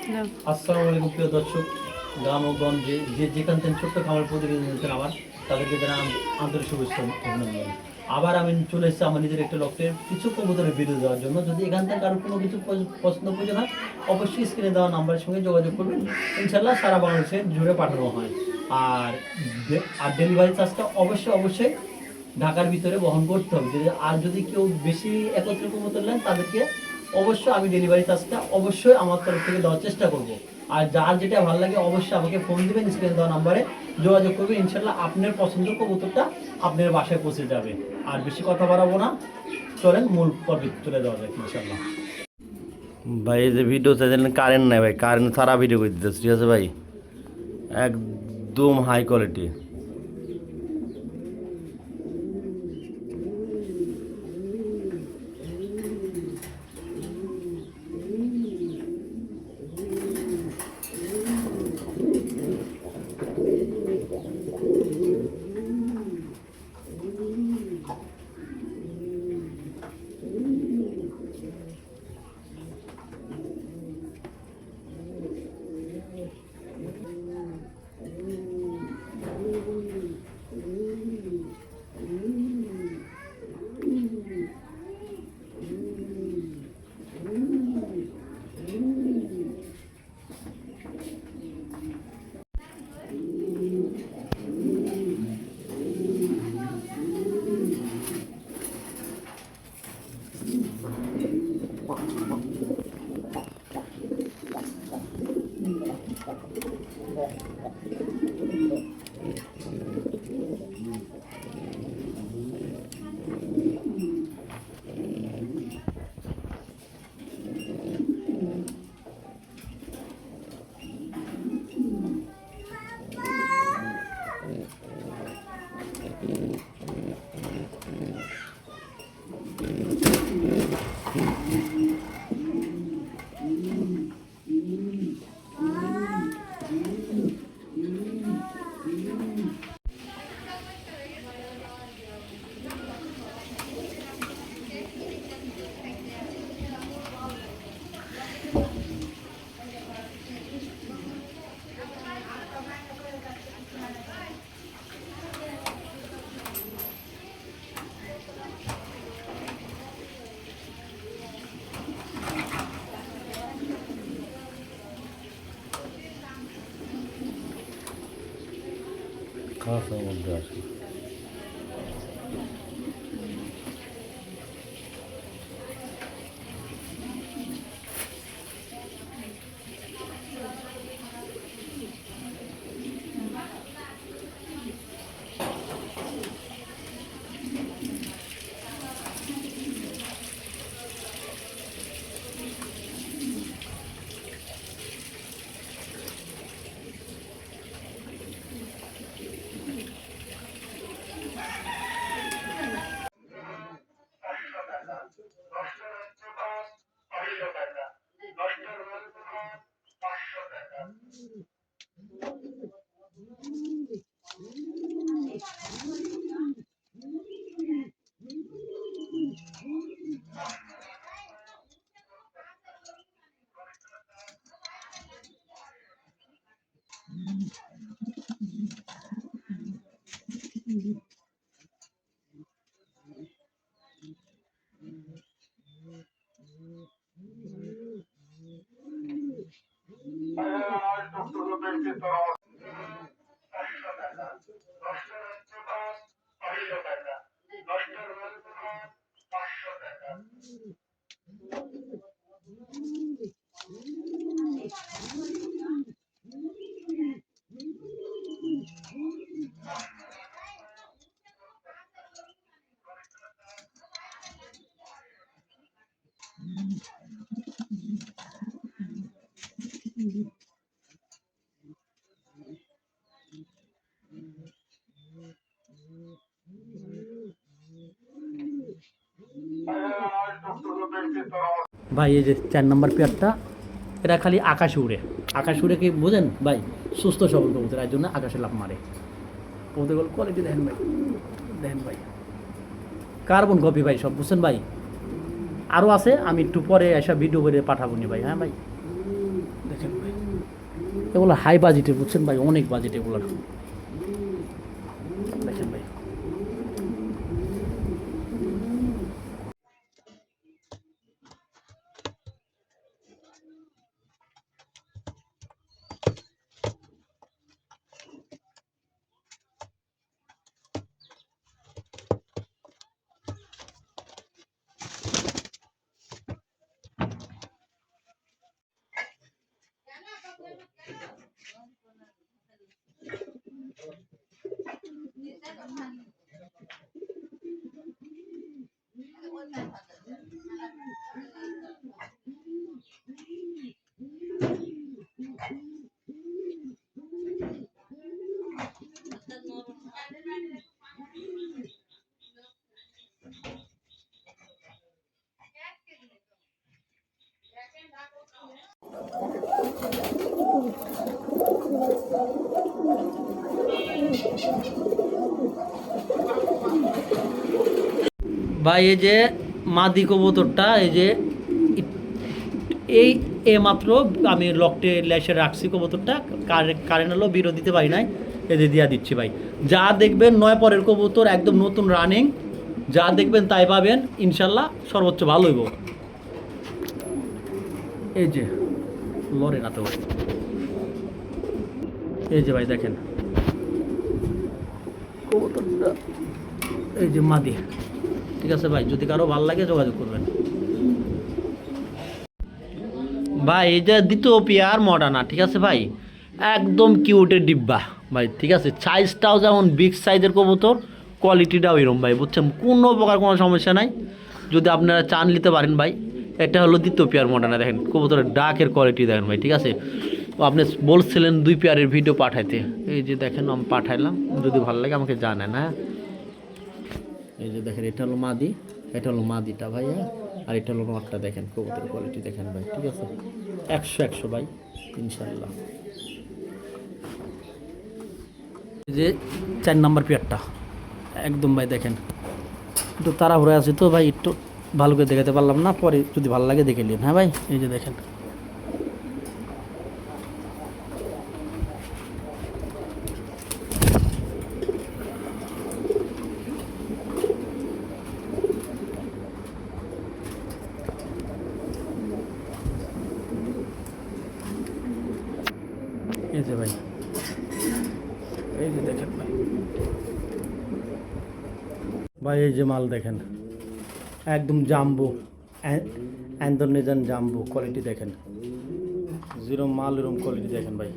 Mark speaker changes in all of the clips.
Speaker 1: আসসালামু আলাইকুম প্রিয় দর্শক, গ্রাম ও গঞ্জে যেখান থেকে ছোট্ট খামার প্রতিনিধি হচ্ছেন আমার, তাদেরকে জানা আন্তরিক শুভেচ্ছা অভিনন্দন। আবার আমি চলে এসেছি আমার নিজের একটা লক্ষ্যের কিছু কবুতরের ভিডিও দেওয়ার জন্য। যদি এখান থেকে কারো কোনো কিছু পছন্দ প্রয়োজন হয়, অবশ্যই স্ক্রিনে দেওয়া নাম্বারের সঙ্গে যোগাযোগ করবেন। ইনশাল্লাহ সারা বাংলাদেশে জুড়ে পাঠানো হয়। আর ডেলিভারি চার্জটা অবশ্যই ঢাকার ভিতরে বহন করতে হবে। আর যদি কেউ বেশি একত্রে কবুতর নেন, তাদেরকে অবশ্যই আমি ডেলিভারি চার্জটা অবশ্যই আমার তরফ থেকে দেওয়ার চেষ্টা করব। আর যার যেটা ভালো লাগে অবশ্যই আমাকে ফোন দিবেন, স্ক্রিনে দেওয়া নাম্বারে যোগাযোগ করবেন। ইনশাল্লাহ আপনার পছন্দের কবুতরটা আপনার বাসায় পৌঁছে যাবে। আর বেশি কথা বাড়াবো না, চলেন মূল পর্বে চলে যাওয়া যাক ইনশাল্লাহ।
Speaker 2: ভাই এই যে ভিডিও চাইছিলেন, কারেন্ট নাই ভাই, কারেন্ট ছাড়া ভিডিও করে দিতেছে, ঠিক আছে ভাই, একদম হাই কোয়ালিটি। খাওয়ার মধ্যে আছে।
Speaker 1: ভাই এই যে 4 নম্বর পেয়ারটা, এটা খালি আকাশে উড়ে। আকাশে উড়ে কি বোঝেন ভাই? সুস্থ সবল কবুতর, এর জন্য আকাশে লাফ মারে। কবুতরগুলো কোয়ালিটি দেখেন ভাই, দেখেন ভাই, কার্বন কপি ভাই সব, বুঝছেন ভাই? আরও আছে, আমি একটু পরে এসব ভিডিও করে পাঠাবো নি ভাই। হ্যাঁ ভাই, দেখেন।
Speaker 3: এগুলো হাই বাজেটে, বুঝছেন ভাই, অনেক বাজেট এগুলোর। দেখেন ভাই,
Speaker 1: ভাই এই যে মাদি কবুতরটা, এই যে এই মাত্র আমি লকটে ল্যাসে রাখছি কবুতরটা, কারেন্ট হলো বিরো দিতে পারি নাই, এদের দিয়া দিচ্ছি ভাই। যা দেখবেন 9 পরের কবুতর, একদম নতুন রানিং, যা দেখবেন তাই পাবেন ইনশাল্লাহ, সর্বোচ্চ ভালো হইব। এই যে লড়ে না তো, এই যে ভাই দেখেন কবুতরটা, এই যে মাদি। ঠিক আছে ভাই, যদি কারো ভালো লাগে যোগাযোগ করবেন ভাই। এই যে দ্বিতীয় পেয়ার মডার্না, ঠিক আছে ভাই, একদম কিউটের ডিব্বা ভাই। ঠিক আছে, সাইজটাও যেমন বিগ সাইজের কবুতর, কোয়ালিটিটাও এরকম ভাই, বুঝছেন, কোনো প্রকার কোনো সমস্যা নাই, যদি আপনারা চান নিতে পারেন ভাই। এটা হলো দ্বিতীয় পেয়ার মডার্না, দেখেন কবুতরের ডাকের কোয়ালিটি দেখেন ভাই। ঠিক আছে, আপনি বলছিলেন 2 পেয়ারের ভিডিও পাঠাইতে, এই যে দেখেন আমি পাঠাইলাম, যদি ভালো লাগে আমাকে জানেন। হ্যাঁ, এই যে দেখেন এটা হলো মাদি, এটা হলো মাদিটা ভাইয়া, আর এটা হলো নটটা। দেখেন কবুতরের কোয়ালিটি দেখেন ভাই। ঠিক আছে, 100 ভাই ইনশাল্লাহ। এই যে 4 নম্বর পেয়ারটা একদম ভাই দেখেন, একটু তাড়াহুড়ো আছে তো ভাই, একটু ভালো করে দেখাতে পারলাম না, পরে যদি ভালো লাগে দেখে নিন। হ্যাঁ ভাই, এই যে দেখেন এই যে ভাই, এই যে দেখেন ভাই, ভাই এই যে মাল দেখেন, একদম জাম্বো, ইন্দোনেশিয়ান জাম্বো কোয়ালিটি দেখেন, জিরো মাল এরকম কোয়ালিটি দেখেন ভাই।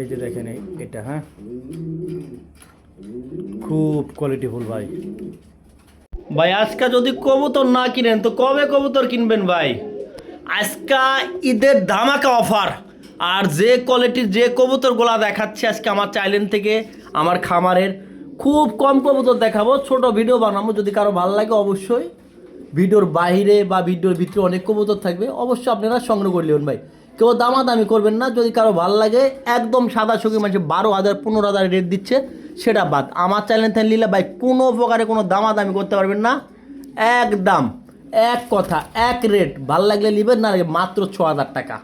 Speaker 1: এই যে দেখেন এটা, হ্যাঁ খুব কোয়ালিটিফুল ভাই। ভাই আজকে যদি কবুতর না কিনেন তো কবে কবুতর কিনবেন ভাই? আজকে ঈদের ধামাকা অফার, আর যে কোয়ালিটির যে কবুতরগুলো দেখাচ্ছে আজকে আমার চ্যানেল থেকে, আমার খামারের খুব কম কবুতর দেখাবো, ছোট ভিডিও বানাবো। যদি কারো ভালো লাগে অবশ্যই ভিডিওর বাইরে বা ভিডিওর ভিতরে অনেক কবুতর থাকবে, অবশ্যই আপনারা সংগ্রহ করে নেবেন ভাই। কেউ দামাদামি করবেন না, যদি কারো ভালো লাগে একদম সাদা সঙ্গে মানে 12,000 15,000 রেট দিচ্ছে সেটা বাদ। আমার চ্যানেল থেকে নিলে ভাই কোনো প্রকারে কোনো দামাদামি করতে পারবেন না, একদম এক কথা এক রেট। ভাল লাগলে নেবেন, না মাত্র 6,000 টাকা।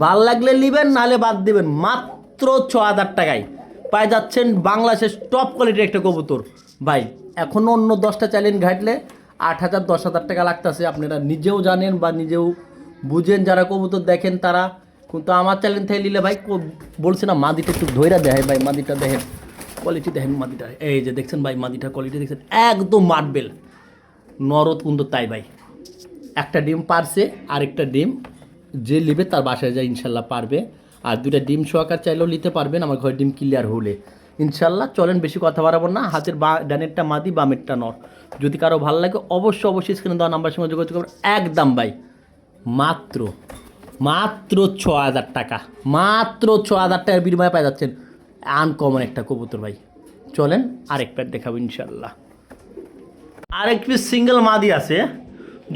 Speaker 1: ভাল লাগলে নেবেন, নাহলে বাদ দেবেন। মাত্র 6,000 টাকায় পাই যাচ্ছেন বাংলাদেশের টপ কোয়ালিটির একটা কবুতর ভাই। এখনও অন্য 10টা চ্যালেঞ্জ ঘাটলে 8,000 10,000 টাকা লাগতেছে, আপনারা নিজেও জানেন বা নিজেও বুঝেন, যারা কবুতর দেখেন তারা। কিন্তু আমার চ্যালেঞ্জ থেকে নিলে ভাই বলছে না, মাদিটা একটু ধৈরা দেয় ভাই, মাদিটা দেখেন কোয়ালিটি দেখেন, মাদিটা এই যে দেখছেন ভাই, মাদিটার কোয়ালিটি দেখছেন, একদম মার্বেল নরদ কিন্তু তাই ভাই। একটা ডিম পারছে, আরেকটা ডিম যে নেবে তার বাসায় যায় ইনশাল্লাহ পারবে। আর 2টা ডিম সহকার চাইলেও নিতে পারবেন আমার ঘরের ডিম ক্লিয়ার হলে ইনশাল্লাহ। চলেন বেশি কথা বাড়াবো না, হাতের ডানেরটা মাদি বামেরটা নর। যদি কারো ভালো লাগে অবশ্যই স্ক্রিনে দেওয়া নাম্বার সঙ্গে যোগাযোগ করবেন। একদম ভাই মাত্র 6,000 টাকা, মাত্র 6,000 টাকার বিনিময়ে পাই যাচ্ছেন আনকমন একটা কবুতর ভাই। চলেন আরেক প্যাট দেখাবো ইনশাল্লাহ। আরেক পিস সিঙ্গেল মাদি আছে,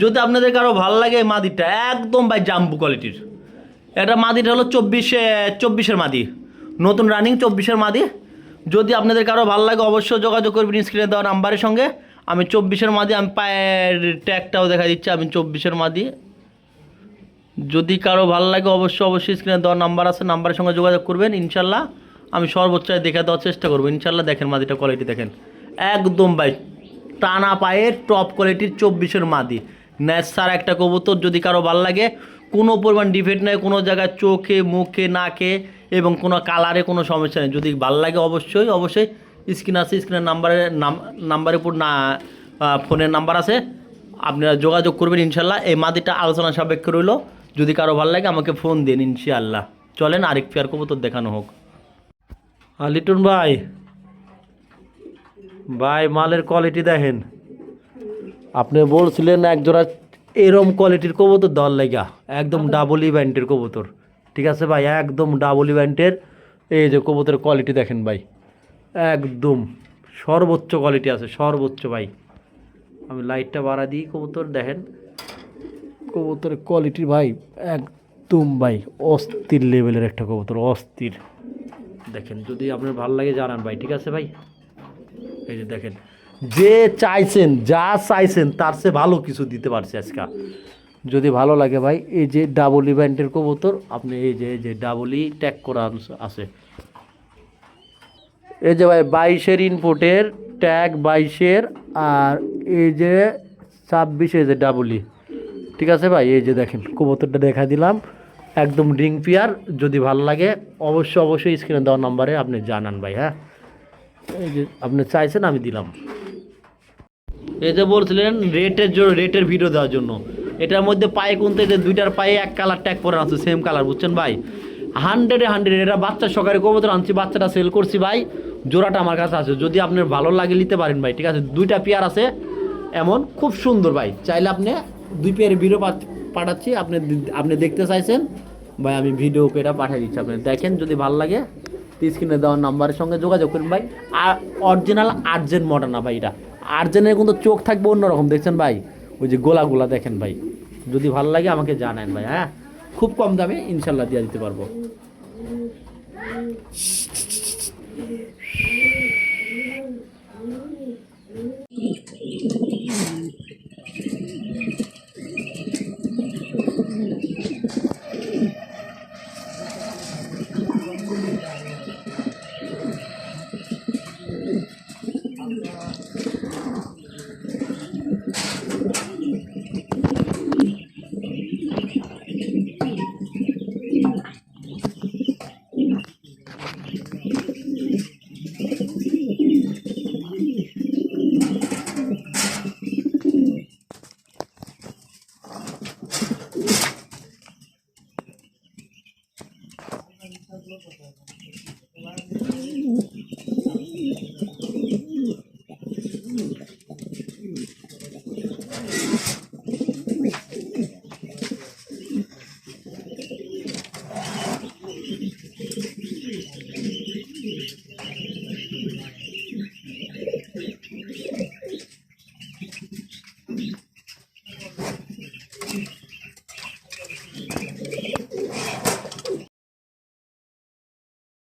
Speaker 1: যদি আপনাদের কারো ভালো লাগে এই মাদিটা, একদম ভাই জাম্বু কোয়ালিটির। এটা মাদিটা হলো 24-এর মাদি, নতুন রানিং 24-এর মাদি। যদি আপনাদের কারো ভালো লাগে অবশ্যই যোগাযোগ করবেন স্ক্রিনে দেওয়া নাম্বারের সঙ্গে। আমি 24-এর মাদি, আমি পায়ের ট্যাগটাও দেখা দিচ্ছি, আমি 24-এর মাদি।
Speaker 2: যদি কারো ভালো লাগে অবশ্যই স্ক্রিনে দেওয়ার নাম্বার আছে, নাম্বারের সঙ্গে যোগাযোগ করবেন। ইনশাল্লাহ আমি সর্বোচ্চ দেখে দেওয়ার চেষ্টা করবো। ইনশাল্লাহ দেখেন মাদিটা কোয়ালিটি দেখেন, একদম ভাই টানা পায়ের টপ কোয়ালিটির 24-এর মাদি ন্যাচার একটা কবুতর। যদি কারো ভালো লাগে, কোনো পরিমাণ ডিফেক্ট নেই কোনো জায়গায়, চোখে মুখে নাকে এবং কোনো কালারে কোনো সমস্যা নেই। যদি ভালো লাগে অবশ্যই স্ক্রিন আছে, স্ক্রিনের নাম্বারের উপর না ফোনের নাম্বার আছে, আপনারা যোগাযোগ করবেন। ইনশাল্লাহ এই মাদিটা আলোচনা সাপেক্ষে রইল। যদি কারো ভালো লাগে আমাকে ফোন দিন ইনশাআল্লাহ। চলেন আরেক পেয়ার কবুতর দেখানো হোক। লিটন ভাই, মালের কোয়ালিটি দেখেন। আপনি বলছিলেন একজোড়া এরম কোয়ালিটির কবুতর দেওয়ার লাগা, একদম ডাবল ইভেন্টের কবুতর। ঠিক আছে ভাই, একদম ডাবল ইভেন্টের। এই যে কবুতরের কোয়ালিটি দেখেন ভাই, একদম সর্বোচ্চ কোয়ালিটি আছে, সর্বোচ্চ ভাই। আমি লাইটটা বাড়া দিই, কবুতর দেখেন, কবুতরের কোয়ালিটি ভাই একদম ভাই অস্থির লেভেলের একটা কবুতর, অস্থির। দেখেন যদি আপনার ভালো লাগে জানান ভাই, ঠিক আছে ভাই। এই যে দেখেন, যে চাইছেন যা চাইছেন তার চেয়ে ভালো কিছু দিতে পারছি আজকে। যদি ভালো লাগে ভাই, এই যে ডাবল ইভেন্টের কবুতর, আপনি এই যে ডাবলই ট্যাগ করা আছে। এই যে ভাই 22-এর ইনপুটের ট্যাগ 22-এর, আর এই যে 26 এই যে ডাবলই। ঠিক আছে ভাই, এই যে দেখেন কবুতরটা দেখা দিলাম, একদম রিং পেয়ার। যদি ভালো লাগে অবশ্যই স্ক্রিনে দেওয়া নাম্বারে আপনি জানান ভাই। হ্যাঁ, এই যে আপনি চাইছেন আমি দিলাম। এই যে বলছিলেন রেটের ভিডিও দেওয়ার জন্য, এটার মধ্যে পায়ে কোনতে যে দুইটার পায়ে এক কালার ট্যাগ পরে আছে, সেম কালার, বুঝছেন ভাই। 100 এটা বাচ্চা সকালে কবুতর আনছি, বাচ্চাটা সেল করছি ভাই, জোড়াটা আমার কাছে আছে। যদি আপনার ভালো লাগে নিতে পারেন ভাই, ঠিক আছে। দুইটা পেয়ার আছে এমন, খুব সুন্দর ভাই। চাইলে আপনি 2 পেয়ারের ভিডিও পাঠাচ্ছি, আপনি দেখতে চাইছেন ভাই, আমি ভিডিও এটা পাঠিয়ে দিচ্ছি, আপনি দেখেন। যদি ভালো লাগে স্ক্রিনে দেওয়ার নাম্বারের সঙ্গে যোগাযোগ করুন ভাই। আর অরিজিনাল আর্জেন্ট মডার্ন না ভাই, এটা আর্জেন্টের কিন্তু চোখ থাকবে অন্যরকম, দেখছেন ভাই, ওই যে গোলাগুলা দেখেন ভাই। যদি ভালো লাগে আমাকে জানান ভাই। হ্যাঁ, খুব কম দামে ইনশাল্লাহ দিয়ে দিতে পারবো।